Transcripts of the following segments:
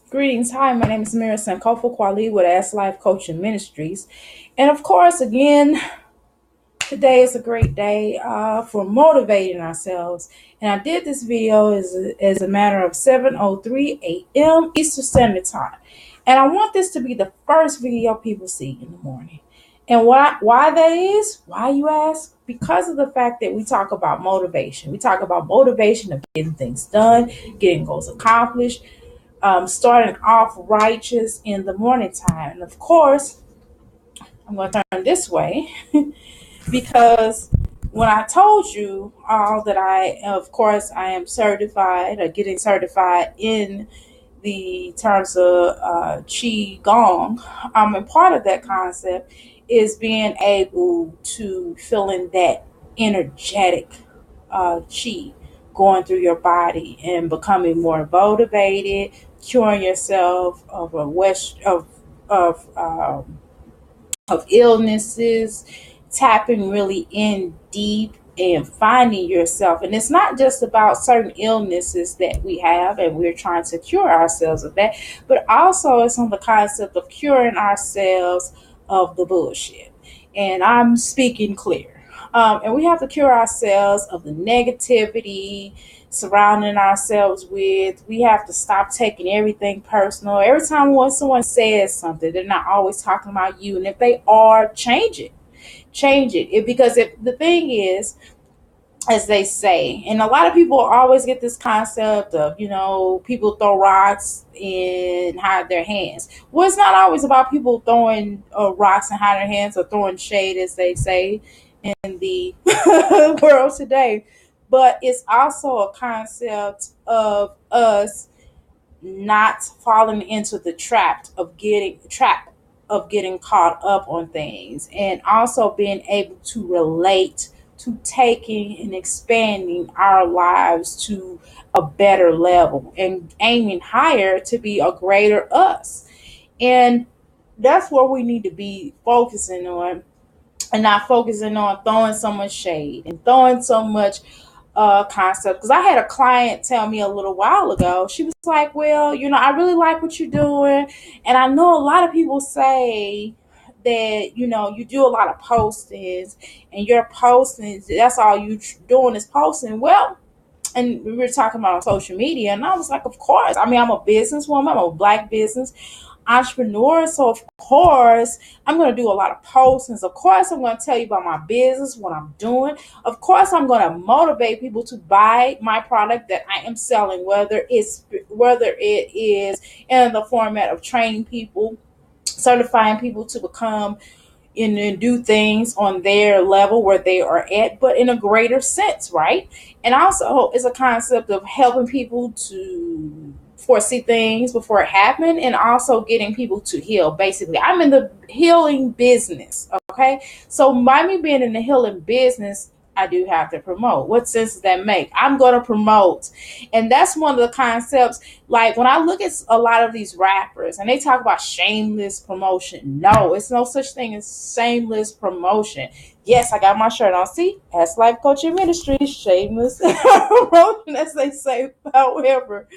Greetings. Hi, my name is Mira Sankofa Kwali with Ask Life Coaching Ministries. And of course, again, today is a great day for motivating ourselves. And I did this video as a matter of 7:03 a.m. Eastern Standard Time. And I want this to be the first video people see in the morning. And why that is? Why you ask? Because of the fact that we talk about motivation. We talk about motivation of getting things done, getting goals accomplished, starting off righteous in the morning time. And of course, I'm going to turn this way because when I told you all that of course, I am certified or getting certified in the terms of Qi Gong, and part of that concept is being able to feel in that energetic Qi going through your body and becoming more motivated, curing yourself of a west of illnesses, tapping really in deep and finding yourself. And it's not just about certain illnesses that we have and we're trying to cure ourselves of that, but also it's on the concept of curing ourselves of the bullshit. And I'm speaking clear. And we have to cure ourselves of the negativity surrounding ourselves with. We have to stop taking everything personal. Every time when someone says something, they're not always talking about you. And if they are, change it. Change it. Because if the thing is, as they say, and a lot of people always get this concept of, people throw rocks and hide their hands. Well, it's not always about people throwing rocks and hiding their hands or throwing shade, as they say in the world today. But it's also a concept of us not falling into the trap of getting caught up on things, and also being able to relate to taking and expanding our lives to a better level and aiming higher to be a greater us. And that's what we need to be focusing on, and not focusing on throwing so much shade and throwing so much concept. Because I had a client tell me a little while ago, she was like, well, I really like what you're doing. And I know a lot of people say that, you do a lot of postings and your postings, that's all doing is posting. Well, and we were talking about social media, and I was like, of course. I mean, I'm a businesswoman, I'm a black business entrepreneur. So of course I'm going to do a lot of postings. Of course I'm going to tell you about my business, what I'm doing. Of course I'm going to motivate people to buy my product that I am selling, whether it is in the format of training people, certifying people to become and do things on their level where they are at, but in a greater sense, right? And also, it's a concept of helping people to foresee things before it happen, and also getting people to heal. Basically, I'm in the healing business. Okay, so by me being in the healing business, I do have to promote. What sense does that make? I'm going to promote, and that's one of the concepts. Like when I look at a lot of these rappers and they talk about shameless promotion, no, it's no such thing as shameless promotion. Yes, I got my shirt on. See, Ask Life Coaching Ministries, shameless promotion, as they say. However,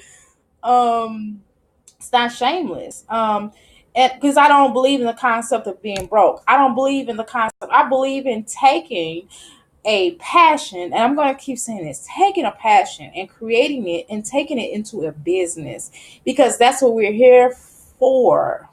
it's not shameless. And because I don't believe in the concept of being broke, I don't believe in the concept. I believe in taking a passion, and I'm going to keep saying this, taking a passion and creating it and taking it into a business, because that's what we're here for.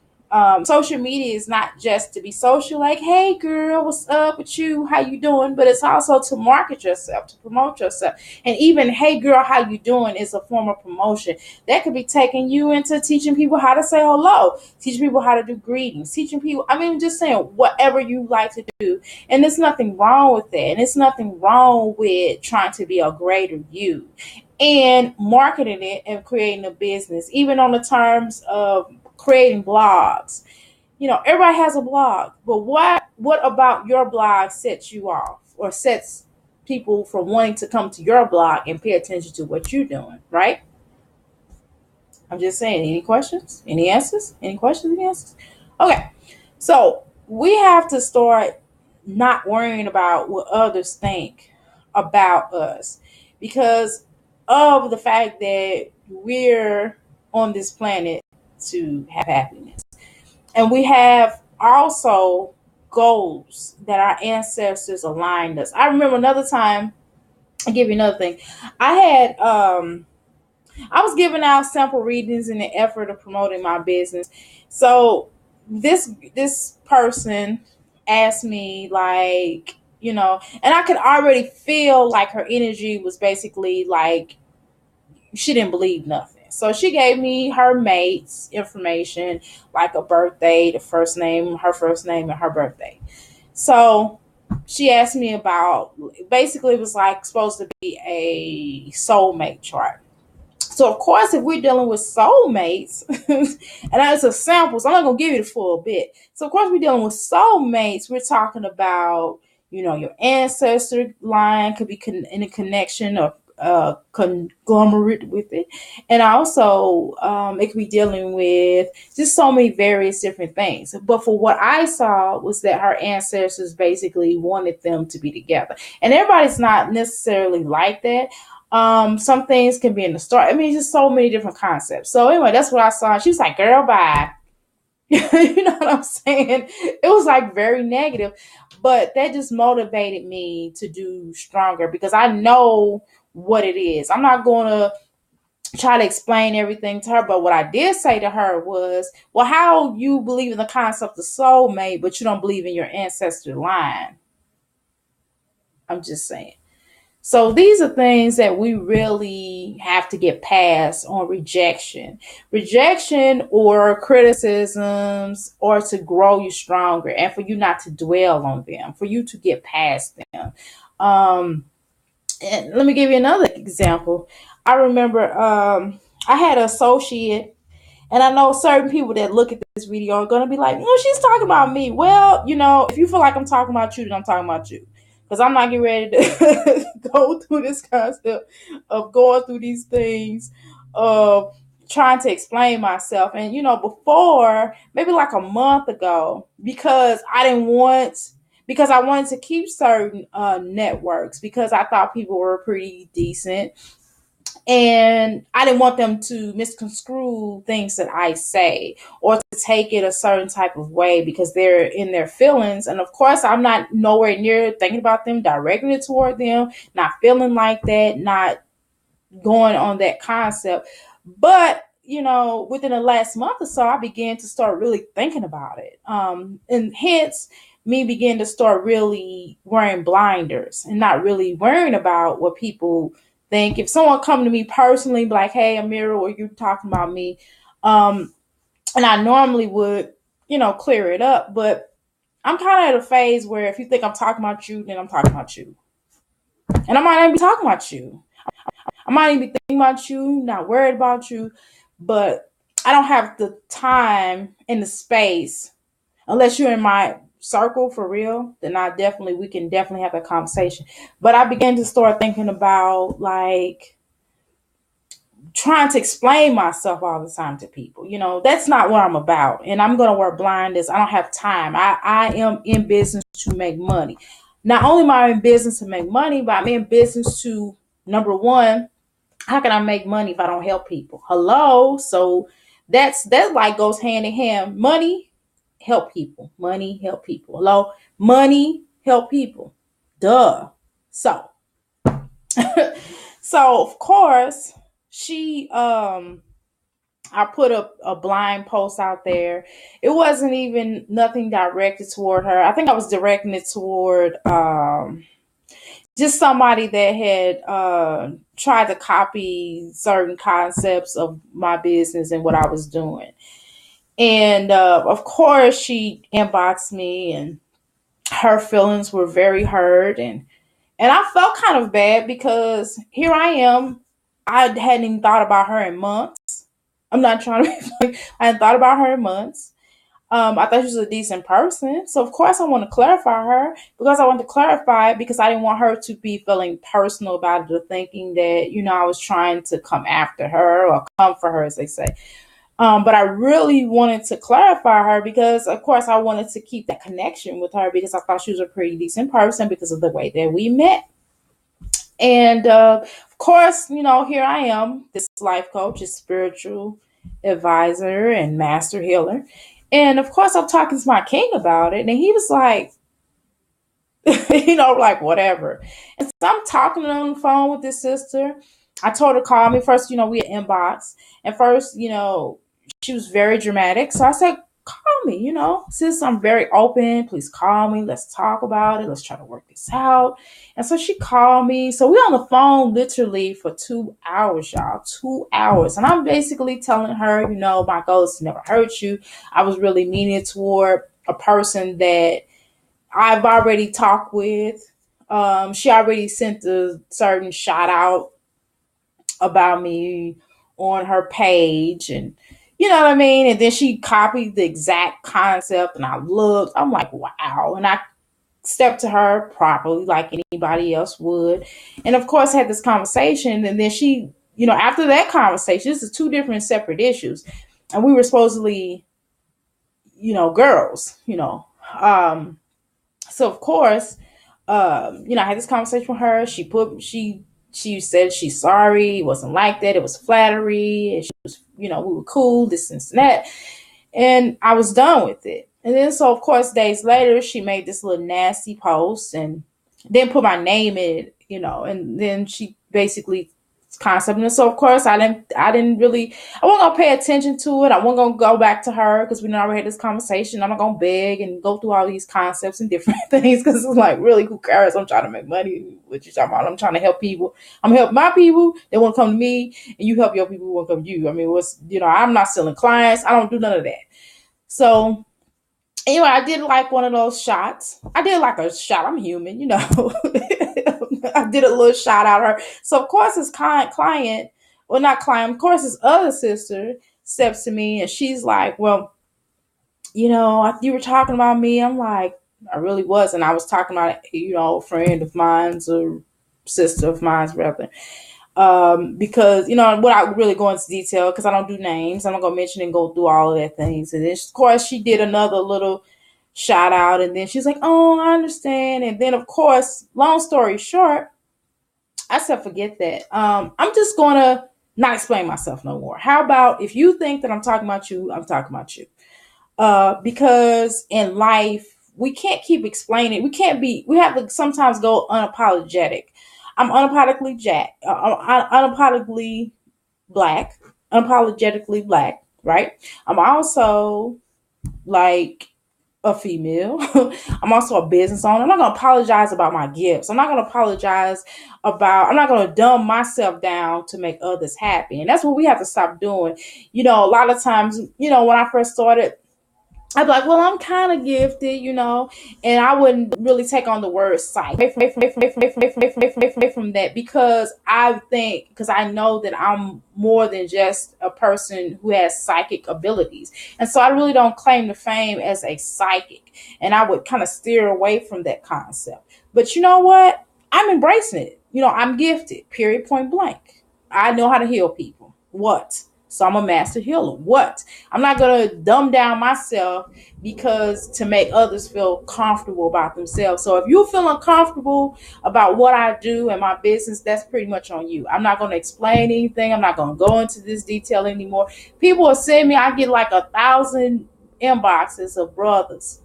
Social media is not just to be social, like, hey girl, what's up with you, how you doing, but it's also to market yourself, to promote yourself. And even hey girl, how you doing is a form of promotion that could be taking you into teaching people how to say hello, teaching people how to do greetings, teaching people, I mean, just saying whatever you like to do. And there's nothing wrong with that. And it's nothing wrong with trying to be a greater you and marketing it and creating a business, even on the terms of creating blogs. Everybody has a blog, but what about your blog sets you off or sets people from wanting to come to your blog and pay attention to what you're doing, right? I'm just saying, any questions? Any answers? Any questions? Any answers? Okay. So we have to start not worrying about what others think about us, because of the fact that we're on this planet to have happiness. And we have also goals that our ancestors aligned us. I remember another time, I'll give you another thing. I had I was giving out sample readings in the effort of promoting my business. So this person asked me, like, and I could already feel like her energy was basically like she didn't believe nothing. So she gave me her mate's information, like a birthday, the first name, her first name, and her birthday. So she asked me about, basically it was like supposed to be a soulmate chart. So of course, if we're dealing with soulmates, and that's a sample, so I'm not gonna give you the full bit. So of course, we're dealing with soulmates. We're talking about, your ancestor line could be in a connection or conglomerate with it, and also it could be dealing with just so many various different things. But for what I saw was that her ancestors basically wanted them to be together, and everybody's not necessarily like that. Some things can be in the start. I mean, just so many different concepts. So anyway, that's what I saw. She was like, "Girl, bye." You know what I'm saying? It was like very negative, but that just motivated me to do stronger because I know what it is. I'm not going to try to explain everything to her, but what I did say to her was, "Well, how you believe in the concept of soulmate, but you don't believe in your ancestor line?" I'm just saying. So these are things that we really have to get past on rejection or criticisms, or to grow you stronger and for you not to dwell on them, for you to get past them. Um, and let me give you another example. I remember I had an associate, and I know certain people that look at this video are going to be like, "No, she's talking about me." Well, if you feel like I'm talking about you, then I'm talking about you. Because I'm not getting ready to go through this concept of going through these things, of trying to explain myself. And, before, maybe like a month ago, because I wanted to keep certain networks, because I thought people were pretty decent, and I didn't want them to misconstrue things that I say, or to take it a certain type of way because they're in their feelings. And of course, I'm not nowhere near thinking about them, directing it toward them, not feeling like that, not going on that concept. But, within the last month or so, I began to start really thinking about it. And hence, me begin to start really wearing blinders and not really worrying about what people think. If someone come to me personally, be like, "Hey, Amira, or you talking about me?" Um, and I normally would, clear it up. But I'm kind of at a phase where if you think I'm talking about you, then I'm talking about you. And I might not even be talking about you. I might even be thinking about you, not worried about you, but I don't have the time and the space, unless you're in my circle for real, then we can definitely have a conversation. But I began to start thinking about, like, trying to explain myself all the time to people. That's not what I'm about. And I'm going to wear blinders. I don't have time. I am in business to make money. Not only am I in business to make money, but I'm in business to, number one, how can I make money if I don't help people? Hello. So that like goes hand in hand. Money, help people. Money, help people. Hello. Money, help people. Duh. So so of course she I put a blind post out there. It wasn't even nothing directed toward her. I think I was directing it toward just somebody that had tried to copy certain concepts of my business and what I was doing. And of course, she inboxed me, and her feelings were very hurt, and I felt kind of bad because here I am. I hadn't even thought about her in months. I'm not trying to be funny. I hadn't thought about her in months. I thought she was a decent person. So, of course, I want to clarify her, because I want to clarify it because I didn't want her to be feeling personal about it, or thinking that, I was trying to come after her or come for her, as they say. But I really wanted to clarify her because, of course, I wanted to keep that connection with her because I thought she was a pretty decent person because of the way that we met. And of course, here I am, this life coach, is spiritual, advisor and master healer. And of course, I'm talking to my king about it, and he was like, like whatever. And so I'm talking on the phone with this sister. I told her to call me first. We had inbox, and first, she was very dramatic. So I said, call me. Since I'm very open, please call me. Let's talk about it. Let's try to work this out. And so she called me. So we on the phone literally for 2 hours, y'all. 2 hours, and I'm basically telling her, my goal is to never hurt you. I was really meaning toward a person that I've already talked with. She already sent a certain shout out about me on her page, and you know what I mean? And then she copied the exact concept, and I looked, I'm like, wow. And I stepped to her properly like anybody else would. And of course had this conversation, and then she, after that conversation, this is two different separate issues. And we were supposedly, girls, so of course, I had this conversation with her. She said she's sorry. It wasn't like that. It was flattery. And she was, we were cool, this and that. And I was done with it. And then so of course days later she made this little nasty post and then put my name in it, and then she basically concept. And so of course I didn't really, I wasn't gonna pay attention to it. I wasn't gonna go back to her because we already had this conversation. I'm not gonna beg and go through all these concepts and different things because it's like, really, who cares? I'm trying to make money. What you talking about? I'm trying to help people. I'm helping my people. They want to come to me, and you help your people who want to come to you. I mean, I'm not selling clients. I don't do none of that. So anyway, I did like one of those shots. I did like a shot. I'm human. I did a little shot out of her. So of course his client, well, not client, of course his other sister steps to me and she's like, well, you were talking about me. I'm like, I really was. And I was talking about, a friend of mine's or sister of mine's rather. Because, without really going into detail, because I don't do names, I'm not going to mention and go through all of that things. And then, of course, she did another little shout out. And then she's like, oh, I understand. And then, of course, long story short, I said, forget that. I'm just going to not explain myself no more. How about if you think that I'm talking about you, I'm talking about you. Because in life, we can't keep explaining. We have to sometimes go unapologetic. I'm unapologetically unapologetically black, unapologetically black, right? I'm also like a female. I'm also a business owner. I'm not going to apologize about my gifts. I'm not going to apologize I'm not going to dumb myself down to make others happy. And that's what we have to stop doing. A lot of times, when I first started, I'd be like, well, I'm kind of gifted, and I wouldn't really take on the word psych from that because because I know that I'm more than just a person who has psychic abilities. And so I really don't claim the fame as a psychic. And I would kind of steer away from that concept. But you know what? I'm embracing it. I'm gifted, period, point blank. I know how to heal people. What? So I'm a master healer. What? I'm not going to dumb down myself because to make others feel comfortable about themselves. So if you feel uncomfortable about what I do and my business, that's pretty much on you. I'm not going to explain anything. I'm not going to go into this detail anymore. People will send me, I get like 1,000 inboxes of brothers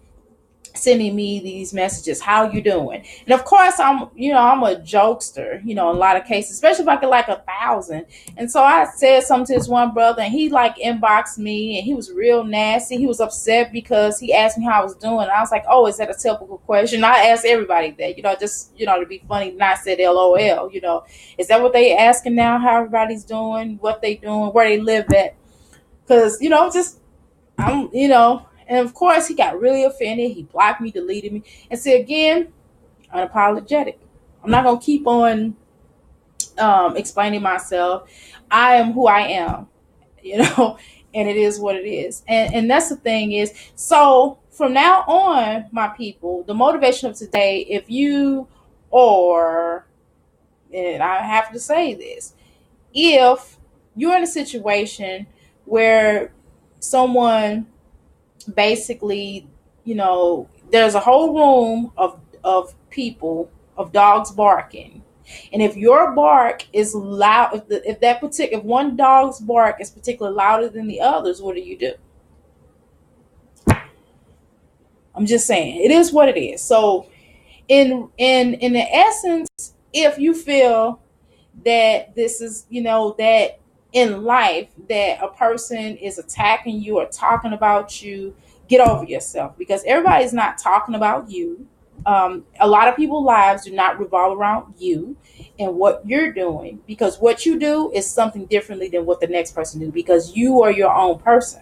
sending me these messages. How you doing? And of course I'm a jokester, in a lot of cases, especially if I get like 1,000. And so I said something to this one brother and he like inboxed me and he was real nasty. He was upset because he asked me how I was doing. And I was like, oh, is that a typical question? I asked everybody that, just, to be funny. And I said, LOL, is that what they asking now? How everybody's doing, what they doing, where they live at? Cause, just, and of course, he got really offended. He blocked me, deleted me, and said again, unapologetic. I'm not gonna keep on explaining myself. I am who I am, and it is what it is. And that's the thing is. So from now on, my people, the motivation of today, if you or, and I have to say this, if you're in a situation where someone basically, there's a whole room of people, of dogs barking, And if your bark is loud, if one dog's bark is particularly louder than the others, what do? I'm just saying, it is what it is. So in the essence, if you feel that this is, that in life that a person is attacking you or talking about you, get over yourself, because everybody's not talking about you. A lot of people's lives do not revolve around you and what you're doing, because what you do is something differently than what the next person do, because you are your own person.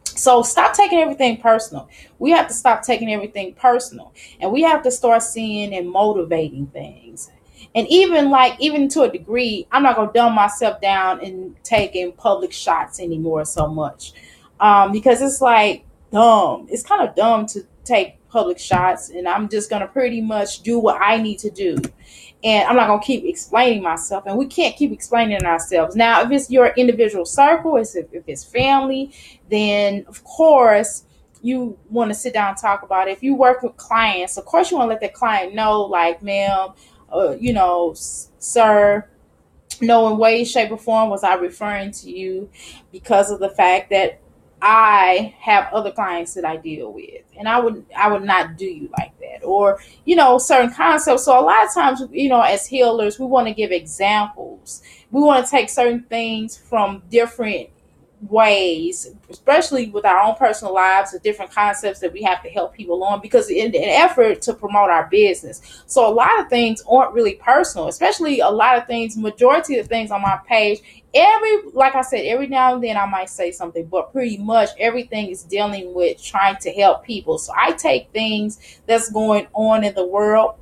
So stop taking everything personal. We have to stop taking everything personal, and we have to start seeing and motivating things. And even to a degree, I'm not gonna dumb myself down and taking public shots anymore so much, because it's like dumb. It's kind of dumb to take public shots, and I'm just gonna pretty much do what I need to do, and I'm not gonna keep explaining myself. And we can't keep explaining ourselves. Now, if it's your individual circle, if it's family, then of course you want to sit down and talk about it. If you work with clients, of course you want to let the client know, like, ma'am, sir, no in way, shape, or form was I referring to you, because of the fact that I have other clients that I deal with, and I would not do you like that, or certain concepts. So a lot of times, as healers, we want to give examples. We want to take certain things from different ways, especially with our own personal lives, the different concepts that we have to help people on, because in an effort to promote our business. So a lot of things aren't really personal, especially a lot of things, majority of the things on my page, like I said, every now and then I might say something, but pretty much everything is dealing with trying to help people. So I take things that's going on in the world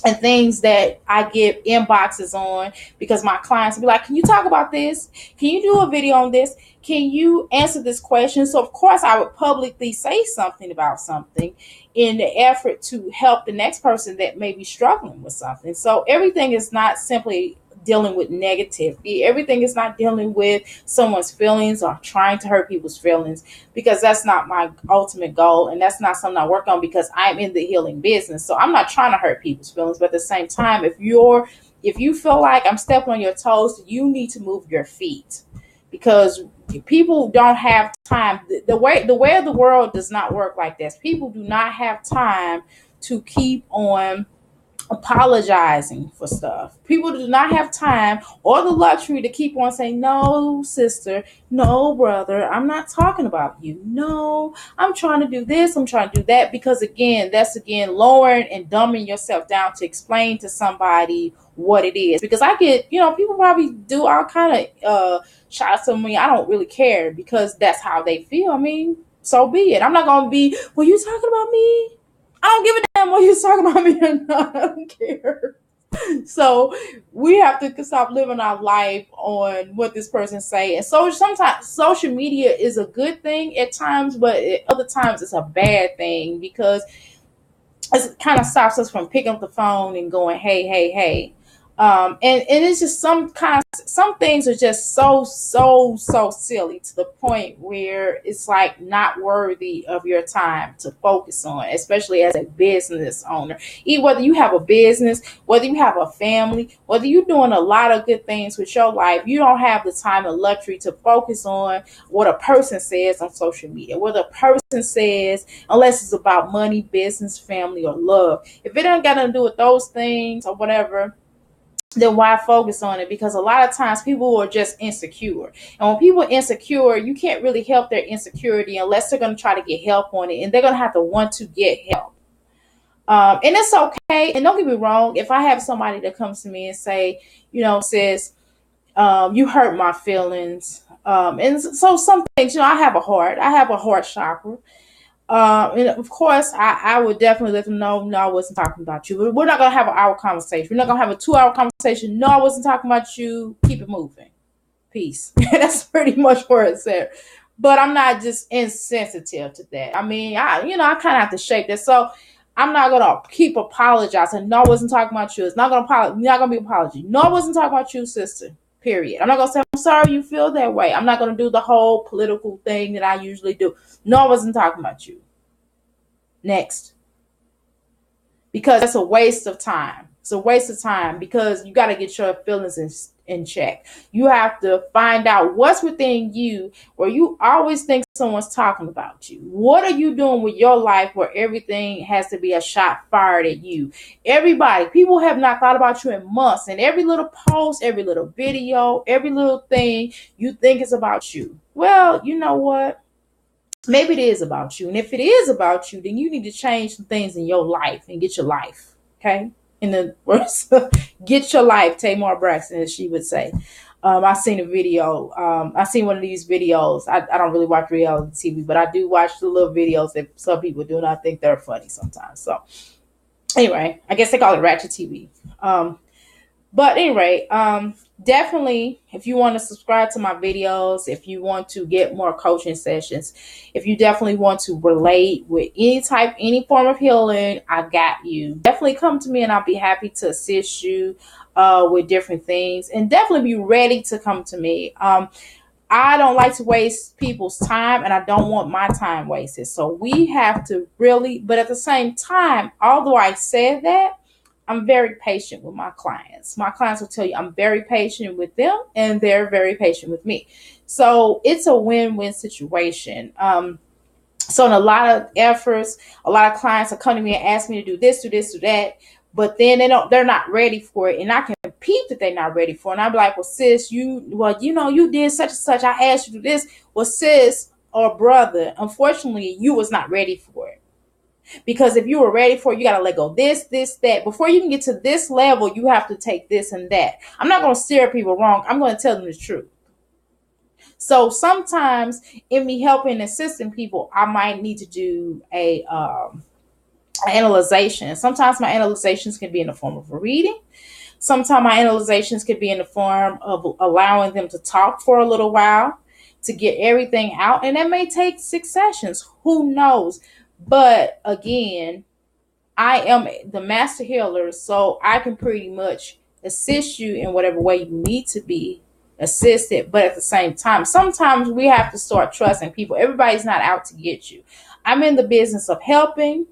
and things that I get inboxes on, because my clients will be like, can you talk about this? Can you do a video on this? Can you answer this question? So of course I would publicly say something about something in the effort to help the next person that may be struggling with something. So everything is not simply dealing with negativity. Everything is not dealing with someone's feelings or trying to hurt people's feelings, because that's not my ultimate goal, and that's not something I work on, because I'm in the healing business. So I'm not trying to hurt people's feelings, but at the same time, if you feel like I'm stepping on your toes, you need to move your feet, because people don't have time. The way of the world does not work like this. People do not have time to keep on apologizing for stuff. People do not have time or the luxury to keep on saying, no, sister, no, brother, I'm not talking about you. No, I'm trying to do this, I'm trying to do that. Because again, that's lowering and dumbing yourself down to explain to somebody what it is. Because I get, people probably do all kind of shots of me. I don't really care, because that's how they feel. I mean, so be it. I'm not going to be, well, you talking about me? I don't give a damn what you're talking about me or not. I don't care. So we have to stop living our life on what this person say. And so sometimes social media is a good thing at times, but at other times it's a bad thing, because it kind of stops us from picking up the phone and going, hey, hey, hey. And it's just some things are just so silly, to the point where it's like not worthy of your time to focus on, especially as a business owner. Whether you have a business, whether you have a family, whether you're doing a lot of good things with your life, you don't have the time and luxury to focus on what a person says on social media, what a person says, unless it's about money, business, family, or love. If it ain't got nothing to do with those things or whatever, then why focus on it? Because a lot of times people are just insecure. And when people are insecure, you can't really help their insecurity unless they're going to try to get help on it. And they're going to have to want to get help. And it's okay. And don't get me wrong. If I have somebody that comes to me and say, says, you hurt my feelings. And so some things, I have a heart chakra. And of course, I would definitely let them know, no, I wasn't talking about you. We're not going to have an hour conversation. We're not going to have a 2-hour conversation. No, I wasn't talking about you. Keep it moving. Peace. That's pretty much where it's at. But I'm not just insensitive to that. I mean, I kind of have to shake that. So I'm not going to keep apologizing. No, I wasn't talking about you. It's not going to be an apology. No, I wasn't talking about you, sister. Period. I'm not going to say, I'm sorry you feel that way. I'm not going to do the whole political thing that I usually do. No, I wasn't talking about you. Next. Because that's a waste of time. It's a waste of time because you got to get your feelings in check. You have to find out what's within you where you always think someone's talking about you. What are you doing with your life where everything has to be a shot fired at you? Everybody, people have not thought about you in months, and every little post, every little video, every little thing you think is about you. Well, you know what? Maybe it is about you. And if it is about you, then you need to change some things in your life and get your life. Okay? In the words, get your life, Tamar Braxton, as she would say. I seen a video. I seen one of these videos. I don't really watch reality TV, but I do watch the little videos that some people do, and I think they're funny sometimes. So anyway, I guess they call it ratchet TV. But anyway, definitely, if you want to subscribe to my videos, if you want to get more coaching sessions, if you definitely want to relate with any form of healing, I got you. Definitely come to me and I'll be happy to assist you with different things, and definitely be ready to come to me. I don't like to waste people's time, and I don't want my time wasted. So we have to really, but at the same time, although I said that, I'm very patient with my clients. My clients will tell you I'm very patient with them, and they're very patient with me. So it's a win-win situation. So in a lot of efforts, a lot of clients will come to me and ask me to do this, do this, do that, but then they're not ready for it, and I can peep that they're not ready for it. And I'm like, well, sis, you did such and such. I asked you to do this. Well, sis or brother, unfortunately, you was not ready for it. Because if you were ready for it, you got to let go this, that. Before you can get to this level, you have to take this and that. I'm not going to steer people wrong. I'm going to tell them the truth. So sometimes in me helping and assisting people, I might need to do a analyzation. Sometimes my analyzations can be in the form of a reading. Sometimes my analyzations could be in the form of allowing them to talk for a little while to get everything out. And that may take 6 sessions. Who knows? But again, I am the master healer, so I can pretty much assist you in whatever way you need to be assisted. But at the same time, sometimes we have to start trusting people. Everybody's not out to get you. I'm in the business of helping,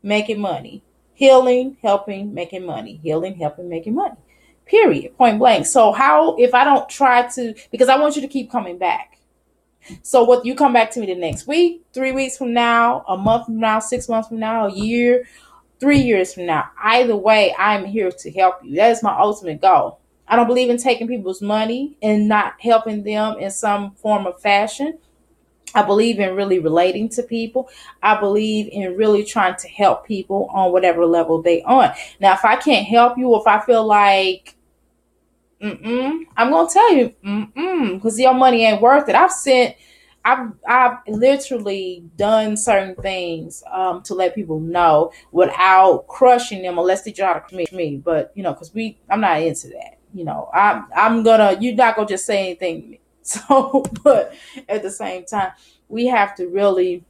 making money. Healing, helping, making money. Healing, helping, making money. Period. Point blank. So how, if I don't try to, because I want you to keep coming back. So what, you come back to me the next week, 3 weeks from now, a month from now, 6 months from now, a year, 3 years from now. Either way, I'm here to help you. That is my ultimate goal. I don't believe in taking people's money and not helping them in some form of fashion. I believe in really relating to people. I believe in really trying to help people on whatever level they on. Now, if I can't help you, or if I feel like I'm gonna tell you, because your money ain't worth it. I've literally done certain things to let people know without crushing them, unless they try to commit me. But because I'm not into that. You're not gonna just say anything to me. So, but at the same time, we have to really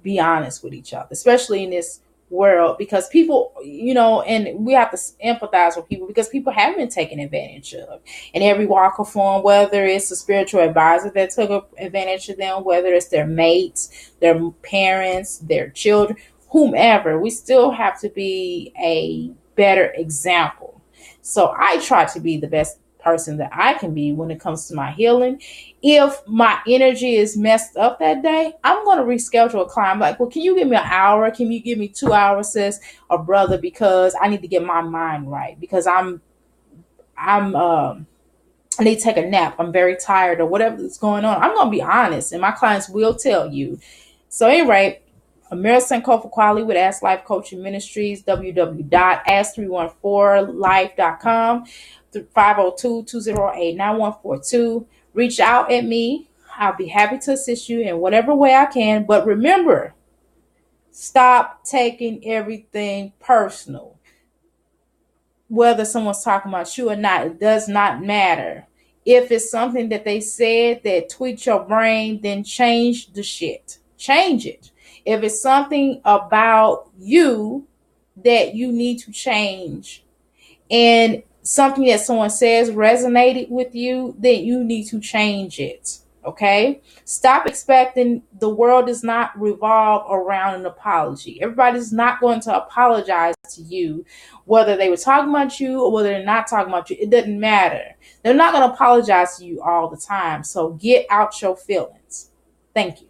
be honest with each other, especially in this world, because people, and we have to empathize with people, because people have been taken advantage of in every walk of form, whether it's a spiritual advisor that took advantage of them, whether it's their mates, their parents, their children, whomever. We still have to be a better example. So I try to be the best person that I can be when it comes to my healing. If my energy is messed up that day, I'm going to reschedule a client. I'm like, well, can you give me an hour? Can you give me 2 hours, sis or brother? Because I need to get my mind right. Because I need to take a nap. I'm very tired, or whatever is going on. I'm going to be honest, and my clients will tell you. So anyway, Amira Sankofa Quali with Ask Life Coaching Ministries, www.ask314life.com, 502-208-9142. Reach out at me. I'll be happy to assist you in whatever way I can. But remember, stop taking everything personal. Whether someone's talking about you or not, it does not matter. If it's something that they said that tweaked your brain, then change the shit. Change it. If it's something about you that you need to change, and something that someone says resonated with you, then you need to change it. Okay? Stop expecting. The world does not revolve around an apology. Everybody's not going to apologize to you, whether they were talking about you or whether they're not talking about you. It doesn't matter. They're not going to apologize to you all the time. So get out your feelings. Thank you.